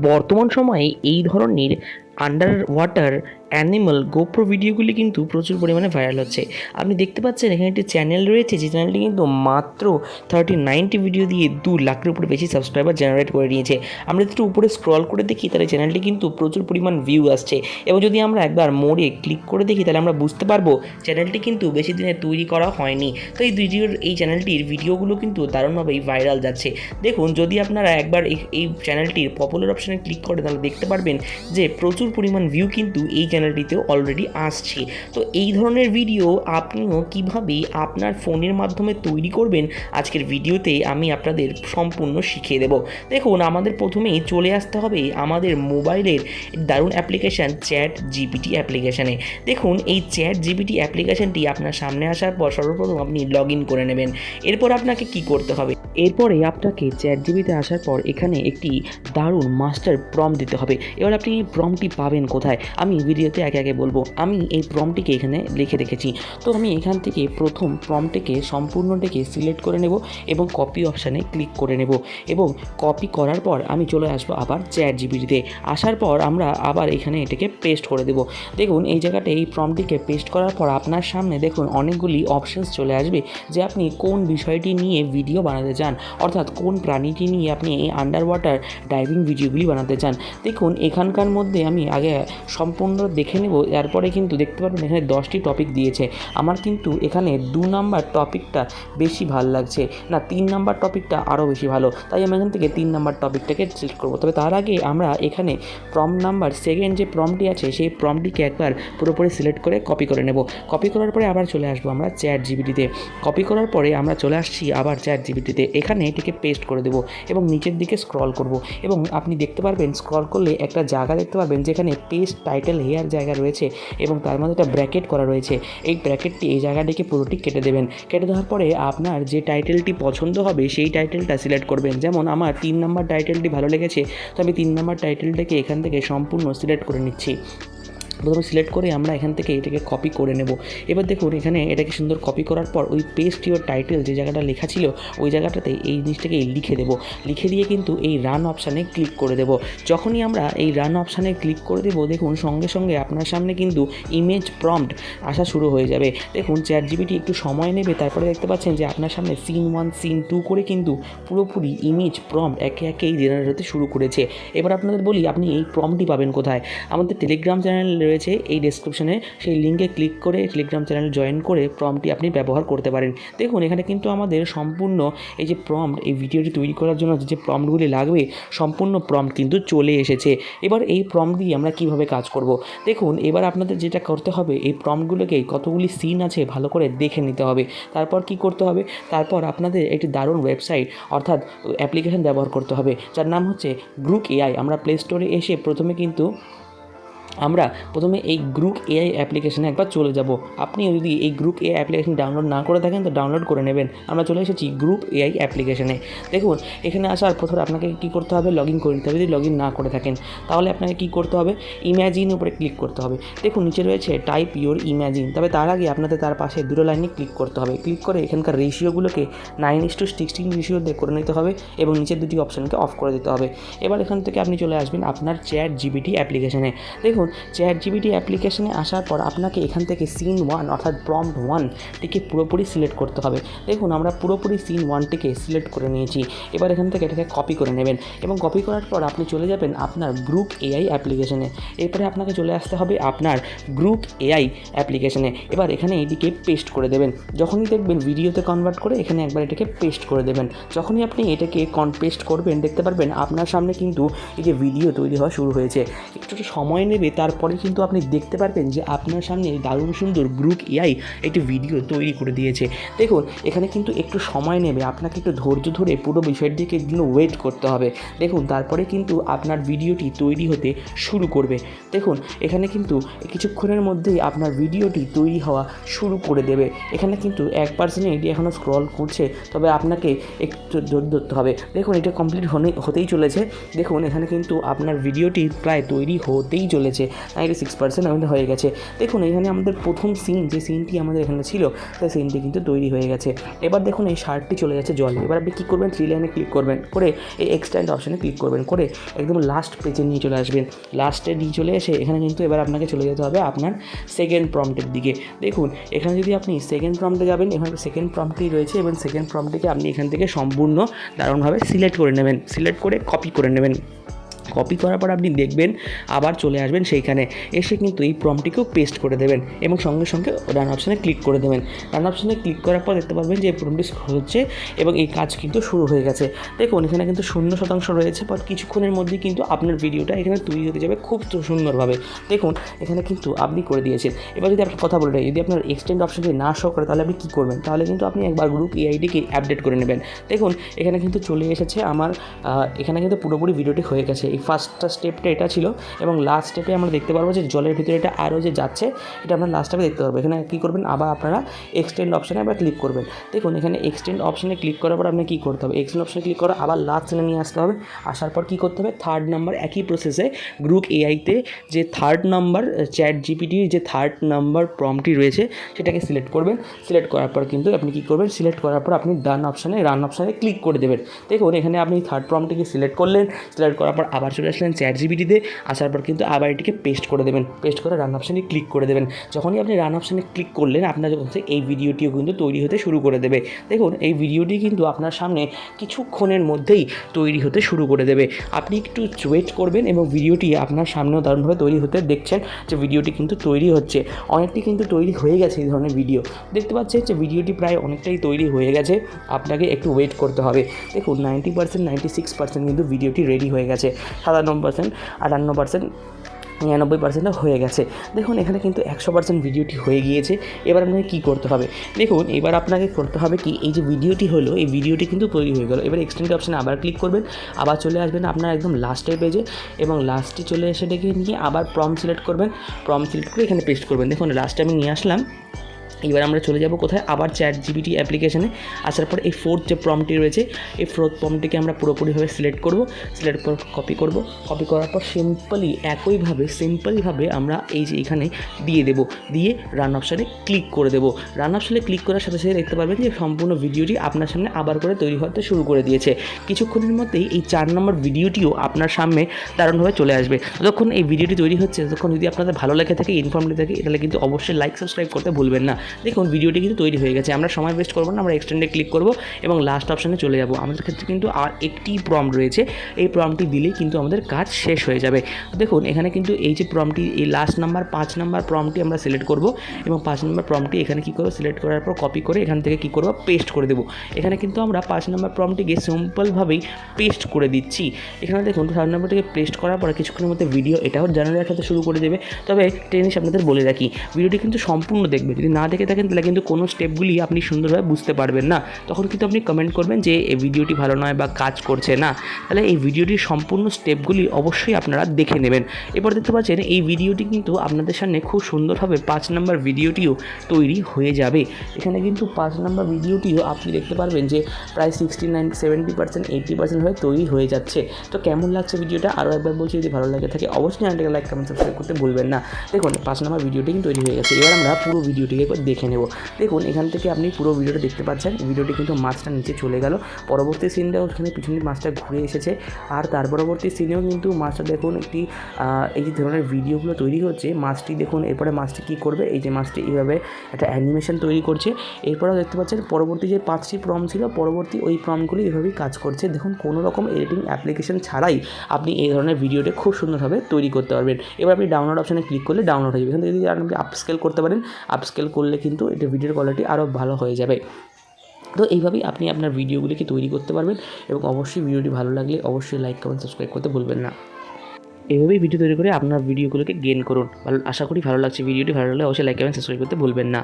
বর্তমান সময়ে এই ধরনের আন্ডার ওয়াটার অ্যানিমাল গোপ্রো ভিডিওগুলি কিন্তু প্রচুর পরিমাণে ভাইরাল হচ্ছে। আপনি দেখতে পাচ্ছেন এখানে একটি চ্যানেল রয়েছে, যে চ্যানেলটি কিন্তু মাত্র 39টি ভিডিও দিয়ে 2 লাখের উপরে বেশি সাবস্ক্রাইবার জেনারেট করে নিয়েছে। আমরা একটু উপরে স্ক্রল করে দেখি, তাহলে চ্যানেলটি কিন্তু প্রচুর পরিমাণ ভিউ আসছে। এবং যদি আমরা একবার মোড়ে ক্লিক করে দেখি, তাহলে আমরা বুঝতে পারবো চ্যানেলটি কিন্তু বেশি দিনে তৈরি করা হয়নি। তো এই চ্যানেলটির ভিডিওগুলো কিন্তু দারুণভাবেই ভাইরাল যাচ্ছে। দেখুন, যদি আপনারা একবার এই চ্যানেলটির পপুলার অপশানে ক্লিক করেন, তাহলে দেখতে পারবেন যে প্রচুর পরিমাণ ভিউ কিন্তু এই চ্যানেলটিতেও অলরেডি আসছে। তো এই ধরনের ভিডিও আপনিও কিভাবে আপনার ফোনের মাধ্যমে তৈরি করবেন, আজকের ভিডিওতে আমি আপনাদের সম্পূর্ণ শিখিয়ে দেব। দেখুন, আমাদের প্রথমেই চলে আসতে হবে আমাদের মোবাইলের দারুণ অ্যাপ্লিকেশান চ্যাট জিপিটি অ্যাপ্লিকেশানে। দেখুন, এই চ্যাট জিপিটি অ্যাপ্লিকেশানটি আপনার সামনে আসার পর সর্বপ্রথম আপনি লগ ইন করে নেবেন। এরপর আপনাকে কি করতে হবে, এরপরে আপনাকে চ্যাট জিপিতে আসার পর এখানে একটি দারুণ মাস্টার প্রম্পট দিতে হবে। এবার আপনি এই প্রম্পটটি পাবেন কোথায়, আমি ভিডিওতে একে একে বলবো। আমি এই প্রম্পটটিকে এখানে লিখে রেখেছি। তো আমি এখান থেকে প্রথম প্রম্পটটিকে সম্পূর্ণটিকে সিলেক্ট করে নেব এবং কপি অপশানে ক্লিক করে নেব, এবং কপি করার পর আমি চলে আসবো আবার চ্যাট জিপিটিতে। আসার পর আমরা আবার এখানে এটাকে পেস্ট করে দেব। দেখুন, এই জায়গাটা এই প্রম্পটটিকে পেস্ট করার পর আপনার সামনে দেখুন অনেকগুলি অপশানস চলে আসবে, যে আপনি কোন বিষয়টি নিয়ে ভিডিও বানাতে চান, অর্থাৎ কোন প্রাণীটি নিয়ে আপনি এই আন্ডার ওয়াটার ডাইভিং ভিডিওগুলি বানাতে চান। দেখুন, এখানকার মধ্যে আমি আগে সম্পূর্ণ দেখে নেব, তারপরে কিন্তু দেখতে পারবেন এখানে 10টি টপিক দিয়েছে। আমার কিন্তু এখানে 2 নাম্বার টপিকটা বেশি ভালো লাগছে, না 3 নাম্বার টপিকটা আরও বেশি ভালো, তাই আমি এখান থেকে 3 নাম্বার টপিকটাকে সিলেক্ট করবো। তবে তার আগে আমরা এখানে প্রম্পট নাম্বার সেকেন্ড যে প্রম্পটটি আছে, সেই প্রম্পটটিকে একবার পুরোপুরি সিলেক্ট করে কপি করে নেব। কপি করার পরে আবার চলে আসবো আমরা চ্যাট জিপিটিতে। কপি করার পরে আমরা চলে আসছি আবার চ্যাট জিপিটিতে। এখানে এটিকে পেস্ট করে দেবো এবং নিচের দিকে স্ক্রল করব, এবং আপনি দেখতে পারবেন স্ক্রল করলে একটা জায়গা দেখতে পারবেন যেখানে পেস্ট টাইটেল হেয়ার জায়গা রয়েছে, এবং তার মধ্যে একটা ব্র্যাকেট করা রয়েছে। এই ব্র্যাকেটটি এই জায়গাটিকে পুরোটি কেটে দেবেন। কেটে দেওয়ার পরে আপনার যে টাইটেলটি পছন্দ হবে সেই টাইটেলটা সিলেক্ট করবেন। যেমন আমার 3 নাম্বার টাইটেলটি ভালো লেগেছে, তো আমি 3 নাম্বার টাইটেলটাকে এখান থেকে সম্পূর্ণ সিলেক্ট করে নিচ্ছি। প্রথমে সিলেক্ট করে আমরা এখান থেকে এটাকে কপি করে নেব। এবার দেখুন, এখানে এটাকে সুন্দর কপি করার পর ওই পেস্ট ইওর টাইটেল যে জায়গাটা লেখা ছিল, ওই জায়গাটাতে এই জিনিসটাকে লিখে দেবো। লিখে দিয়ে কিন্তু এই রান অপশানে ক্লিক করে দেবো। যখনই আমরা এই রান অপশানে ক্লিক করে দেবো, দেখুন সঙ্গে সঙ্গে আপনার সামনে কিন্তু ইমেজ প্রম্পট আসা শুরু হয়ে যাবে। দেখুন, চ্যাট জিপিটি একটু সময় নেবে, তারপরে দেখতে পাচ্ছেন যে আপনার সামনে সিন 1 সিন 2 করে কিন্তু পুরোপুরি ইমেজ প্রম্পট একে একেই জেনারেট হতে শুরু করেছে। এবার আপনাদের বলি, আপনি এই প্রম্পটটি পাবেন কোথায়। আমাদের টেলিগ্রাম চ্যানেল রয়েছে এই ডেসক্রিপশনে, সেই লিঙ্কে ক্লিক করে টেলিগ্রাম চ্যানেল জয়েন করে প্রম্পটটি আপনি ব্যবহার করতে পারেন। দেখুন, এখানে কিন্তু আমাদের সম্পূর্ণ এই যে প্রম্পট, এই ভিডিওটি তৈরি করার জন্য যে প্রম্পটগুলি লাগবে, সম্পূর্ণ প্রম্পট কিন্তু চলে এসেছে। এবার এই প্রম্পট দিয়ে আমরা কীভাবে কাজ করব, দেখুন এবার আপনাদের যেটা করতে হবে, এই প্রম্পটগুলোকে কতগুলি সিন আছে ভালো করে দেখে নিতে হবে। তারপর কি করতে হবে, তারপর আপনাদের একটি দারুণ ওয়েবসাইট অর্থাৎ অ্যাপ্লিকেশন ব্যবহার করতে হবে, যার নাম হচ্ছে গ্রুক এআই। আমরা প্লে স্টোরে এসে প্রথমে এই গ্রুক এআই অ্যাপ্লিকেশানে একবার চলে যাব। আপনি যদি এই গ্রুক এআই অ্যাপ্লিকেশন ডাউনলোড না করে থাকেন, তো ডাউনলোড করে নেবেন। আমরা চলে এসেছি গ্রুক এআই অ্যাপ্লিকেশানে। দেখুন, এখানে আসার প্রথমে আপনাকে কী করতে হবে, লগ ইন করে নিতে হবে। যদি লগ ইন না করে থাকেন, তাহলে আপনাকে কী করতে হবে, ইম্যাজিন উপরে ক্লিক করতে হবে। দেখুন, নিচে রয়েছে টাইপ ইওর ইম্যাজিন। তবে তার আগে আপনাদের তার পাশে দুটো লাইনে ক্লিক করতে হবে। ক্লিক করে এখানকার রেশিওগুলোকে 9:16 রেশিওতে করে নিতে হবে, এবং নিচের দুটি অপশানকে অফ করে দিতে হবে। এবার এখান থেকে আপনি চলে আসবেন আপনার চ্যাট জিপিটি অ্যাপ্লিকেশানে। দেখুন, চ্যাট জিপিটি অ্যাপ্লিকেশানে আসার পর আপনাকে এখান থেকে সিন 1 অর্থাৎ প্রম্পট 1টিকে পুরোপুরি সিলেক্ট করতে হবে। দেখুন, আমরা পুরোপুরি সিন 1টিকে সিলেক্ট করে নিয়েছি। এবার এখান থেকে এটাকে কপি করে নেবেন, এবং কপি করার পর আপনি চলে যাবেন আপনার গ্রুক এআই অ্যাপ্লিকেশানে। এরপরে আপনাকে চলে আসতে হবে আপনার গ্রুক এআই অ্যাপ্লিকেশানে। এবার এখানে এইটিকে পেস্ট করে দেবেন। যখনই দেখবেন ভিডিওতে কনভার্ট করে এখানে একবার এটাকে পেস্ট করে দেবেন। যখনই আপনি এটাকে পেস্ট করবেন, দেখতে পারবেন আপনার সামনে কিন্তু এই যে ভিডিও তৈরি হওয়া শুরু হয়েছে। একটু সময় নেবে, তারপরে কিন্তু আপনি দেখতে পারবেন যে আপনার সামনে দারুণ সুন্দর গ্রুক এআই একটি ভিডিও তৈরি করে দিয়েছে। দেখুন, এখানে কিন্তু একটু সময় নেবে, আপনাকে একটু ধৈর্য ধরে পুরো বিষয়টিকে কিন্তু ওয়েট করতে হবে। দেখুন, তারপরে কিন্তু আপনার ভিডিওটি তৈরি হতে শুরু করবে। দেখুন, এখানে কিন্তু কিছুক্ষণের মধ্যেই আপনার ভিডিওটি তৈরি হওয়া শুরু করে দেবে। এখানে কিন্তু 1% এটি এখনও স্ক্রল করছে, তবে আপনাকে একটু ধৈর্য ধরতে হবে। দেখুন, এটা কমপ্লিট হতেই চলেছে। দেখুন, এখানে কিন্তু আপনার ভিডিওটি প্রায় তৈরি হতেই চলেছে। গেছে, 96% আমাদের হয়ে গেছে। দেখুন এখানে আমাদের প্রথম সিন, যে সিনটি আমাদের এখানে ছিল, সেই সিনটি কিন্তু তৈরি হয়ে গেছে। এবার দেখুন এই শার্টটি চলে যাচ্ছে জলে। এবার আপনি কী করবেন, 3 লাইনে ক্লিক করবেন, করে এই এক্সটেন্ড অপশানে ক্লিক করবেন, করে একদম লাস্ট পেজে নিয়ে চলে আসবেন। লাস্টে নিয়ে চলে এসে এখানে কিন্তু এবার আপনাকে চলে যেতে হবে আপনার সেকেন্ড প্রম্পটের দিকে। দেখুন এখানে যদি আপনি সেকেন্ড প্রম্পটে যাবেন, এখানে সেকেন্ড প্রম্পটই রয়েছে এবং সেকেন্ড প্রম্পটটিকে আপনি এখান থেকে সম্পূর্ণ দারুণভাবে সিলেক্ট করে নেবেন, সিলেক্ট করে কপি করে নেবেন। কপি করার পর আপনি দেখবেন আবার চলে আসবেন সেইখানে, এসে কিন্তু এই প্রম্পটটিকেও পেস্ট করে দেবেন এবং সঙ্গে সঙ্গে রান অপশানে ক্লিক করে দেবেন। রান অপশানে ক্লিক করার পর দেখতে পারবেন যে এই প্রম্পটটি হচ্ছে এবং এই কাজ কিন্তু শুরু হয়ে গেছে। দেখুন এখানে কিন্তু 0% রয়েছে, বাট কিছুক্ষণের মধ্যেই কিন্তু আপনার ভিডিওটা এখানে তৈরি হতে যাবে খুব সুন্দরভাবে। দেখুন এখানে কিন্তু আপনি করে দিয়েছেন। এবার যদি আপনার কথা বলে, যদি আপনার এক্সটেন্ড অপশানটি না শো করে তাহলে আপনি কী করবেন, তাহলে কিন্তু আপনি একবার গ্রুপ এআইডিকে আপডেট করে নেবেন। দেখুন এখানে কিন্তু চলে এসেছে আমার, এখানে কিন্তু পুরোপুরি ভিডিওটি হয়ে গেছে। এই ফার্স্টটা স্টেপটা এটা ছিল এবং লাস্ট স্টেপে আমরা দেখতে পারবো যে জলের ভিতরে এটা আরও যে যাচ্ছে, এটা আমরা লাস্ট স্টেপে দেখতে পারবো। এখানে কী করবেন, আবার আপনারা এক্সটেন্ড অপশানে আবার ক্লিক করবেন। দেখুন এখানে এক্সটেন্ড অপশানে ক্লিক করার পর আপনাকে কী করতে হবে, এক্সটেন্ড অপশানে ক্লিক করা আবার লাস্ট সিনে নিয়ে আসতে হবে। আসার পর কী করতে হবে, 3rd নাম্বার একই প্রসেসে গ্রুপ এআইতে যে 3rd নাম্বার চ্যাট জিপিটির যে 3rd নাম্বার প্রম্পটটি রয়েছে সেটাকে সিলেক্ট করবেন। সিলেক্ট করার পর কিন্তু আপনি কী করবেন, সিলেক্ট করার পর আপনি রান অপশানে ক্লিক করে দেবেন। দেখুন এখানে আপনি 3rd প্রম্পটটিকে সিলেক্ট করলেন, সিলেক্ট করার পর আবার চলে আসলেন চ্যাট জিপিটিতে, আসার পর কিন্তু আবার এটিকে পেস্ট করে দেবেন, পেস্ট করে রান অপশানে ক্লিক করে দেবেন। যখনই আপনি রান অপশানে ক্লিক করলেন আপনার যখন এই ভিডিওটিও কিন্তু তৈরি হতে শুরু করে দেবে। দেখুন এই ভিডিওটি কিন্তু আপনার সামনে কিছুক্ষণের মধ্যেই তৈরি হতে শুরু করে দেবে। আপনি একটু ওয়েট করবেন এবং ভিডিওটি আপনার সামনেও দারুণভাবে তৈরি হতে দেখছেন যে ভিডিওটি কিন্তু তৈরি হচ্ছে, অনেকটি কিন্তু তৈরি হয়ে গেছে। এই ধরনের ভিডিও দেখতে পাচ্ছেন যে ভিডিওটি প্রায় অনেকটাই তৈরি হয়ে গেছে, আপনাকে একটু ওয়েট করতে হবে। দেখুন 90%, 96% কিন্তু ভিডিওটি রেডি হয়ে গেছে, 97%, 58%, 99% হয়ে গেছে। দেখুন এখানে কিন্তু 100% ভিডিওটি হয়ে গিয়েছে। এবার আপনাকে কী করতে হবে, দেখুন এবার আপনাকে করতে হবে কি, এই যে ভিডিওটি হলো এই ভিডিওটি কিন্তু তৈরি হয়ে গেল। এবার এক্সটেন্ড অপশানে আবার ক্লিক করবেন, আবার চলে আসবেন আপনার একদম লাস্টের পেজে এবং লাস্টে চলে এসে ডেকে নিয়ে আবার প্রম্পট সিলেক্ট করবেন, প্রম্পট সিলেক্ট করে এখানে পেস্ট করবেন। দেখুন লাস্টে আমি নিয়ে আসলাম। এবার আমরা চলে যাব কোথায়, আবার চ্যাট জিপিটি অ্যাপ্লিকেশানে। আসার পর এই 4th যে প্রম্পটটি রয়েছে এই 4th প্রম্পটটিকে আমরা পুরোপুরিভাবে সিলেক্ট করব, সিলেক্ট করে কপি করব। কপি করার পর সিম্পলিভাবে আমরা এই যে এখানে দিয়ে দেব, দিয়ে রান অপশানে ক্লিক করে দেব। রান অপশানে ক্লিক করার সাথে সাথে দেখতে পারবেন যে সম্পূর্ণ ভিডিওটি আপনার সামনে আবার করে তৈরি হতে শুরু করে দিয়েছে। কিছুক্ষণের মধ্যেই এই 4 নম্বর ভিডিওটিও আপনার সামনে দারুণভাবে চলে আসবে। যতক্ষণ এই ভিডিওটি তৈরি হচ্ছে, ততক্ষণ যদি আপনাদের ভালো লেগে থাকে, ইনফরমেটিভ থাকে, তাহলে কিন্তু অবশ্যই লাইক সাবস্ক্রাইব করতে ভুলবেন না। দেখুন ভিডিওটি কিন্তু তৈরি হয়ে গেছে, আমরা সময় ওয়েস্ট করবো না, আমরা এক্সটেন্ডে ক্লিক করব এবং লাস্ট অপশানে চলে যাব। আমাদের ক্ষেত্রে কিন্তু আর একটি প্রম্পট রয়েছে, এই প্রম্পটটি দিলেই কিন্তু আমাদের কাজ শেষ হয়ে যাবে। দেখুন এখানে কিন্তু এই যে প্রম্পটটি, এই লাস্ট নাম্বার 5 নাম্বার প্রম্পটটি আমরা সিলেক্ট করব এবং 5 নাম্বার প্রম্পটটি এখানে কী করবো, সিলেক্ট করার পর কপি করে এখান থেকে কী করবো, পেস্ট করে দেবো। এখানে কিন্তু আমরা 5 নাম্বার প্রম্পটটিকে সিম্পলভাবেই পেস্ট করে দিচ্ছি। এখানে দেখুন 3rd নাম্বারটিকে পেস্ট করার পরে কিছুক্ষণের মধ্যে ভিডিও এটাও জেনারেট হতে শুরু করে দেবে। তবে একটা জিনিস আপনাদের বলে রাখি, ভিডিওটি কিন্তু সম্পূর্ণ দেখবে, যদি না দেখে থাকেন তাহলে কিন্তু কোনো স্টেপগুলি আপনি সুন্দরভাবে বুঝতে পারবেন না। তখন কিন্তু আপনি কমেন্ট করবেন যে এই ভিডিওটি ভালো নয় বা কাজ করছে না। তাহলে এই ভিডিওটির সম্পূর্ণ স্টেপগুলি অবশ্যই আপনারা দেখে নেবেন। এরপর দেখতে পাচ্ছেন এই ভিডিওটি কিন্তু আপনাদের সামনে খুব সুন্দরভাবে 5 নাম্বার ভিডিওটিও তৈরি হয়ে যাবে। এখানে কিন্তু 5 নাম্বার ভিডিওটিও আপনি দেখতে পারবেন যে প্রায় 69, 70%, 80% হয়ে তৈরি হয়ে যাচ্ছে। তো কেমন লাগছে ভিডিওটা আরও একবার বলছি, যদি ভালো লাগে থাকে অবশ্যই চ্যানেলটাকে লাইক, কমেন্ট, সাবস্ক্রাইব করতে ভুলবেন না। দেখুন 5 নাম্বার ভিডিওটি কিন্তু তৈরি হয়ে গেছে। এবার আমরা পুরো ভিডিওটিকে দেখে নেব। দেখুন এখান থেকে আপনি পুরো ভিডিওটা দেখতে পাচ্ছেন, ভিডিওটি কিন্তু মাছটা নিচে চলে গেল। পরবর্তী সিনটাও ওখানে পিছনে মাছটা ঘুরে এসেছে, আর তার পরবর্তী সিনেও কিন্তু মাছটা দেখুন একটি এই যে ধরনের ভিডিওগুলো তৈরি হচ্ছে, মাছটি দেখুন এরপরে মাছটি কী করবে, এই যে মাছটি এইভাবে একটা অ্যানিমেশন তৈরি করছে। এরপরেও দেখতে পাচ্ছেন পরবর্তী যে 5টি প্রম্পট ছিল, পরবর্তী ওই প্রম্পটগুলি এভাবেই কাজ করছে। দেখুন কোনো রকম এডিটিং অ্যাপ্লিকেশন ছাড়াই আপনি এই ধরনের ভিডিওটা খুব সুন্দরভাবে তৈরি করতে পারবেন। এবার আপনি ডাউনলোড অপশানে ক্লিক করলে ডাউনলোড হয়ে যাবে। এখান থেকে যদি আপনি আপস্কেল করতে পারেন, আপস্কেল করলে কিন্তু এটা ভিডিওর কোয়ালিটি আরও ভালো হয়ে যাবে। তো এইভাবেই আপনি আপনার ভিডিওগুলিকে তৈরি করতে পারবেন এবং অবশ্যই ভিডিওটি ভালো লাগলে অবশ্যই লাইক, কমেন্ট, সাবস্ক্রাইব করতে ভুলবেন না। এইভাবেই ভিডিও তৈরি করে আপনার ভিডিওগুলোকে গেইন করুন। আশা করি ভালো লাগছে ভিডিওটি, ভালো লাগলে অবশ্যই লাইক, কমেন্ট, সাবস্ক্রাইব করতে ভুলবেন না।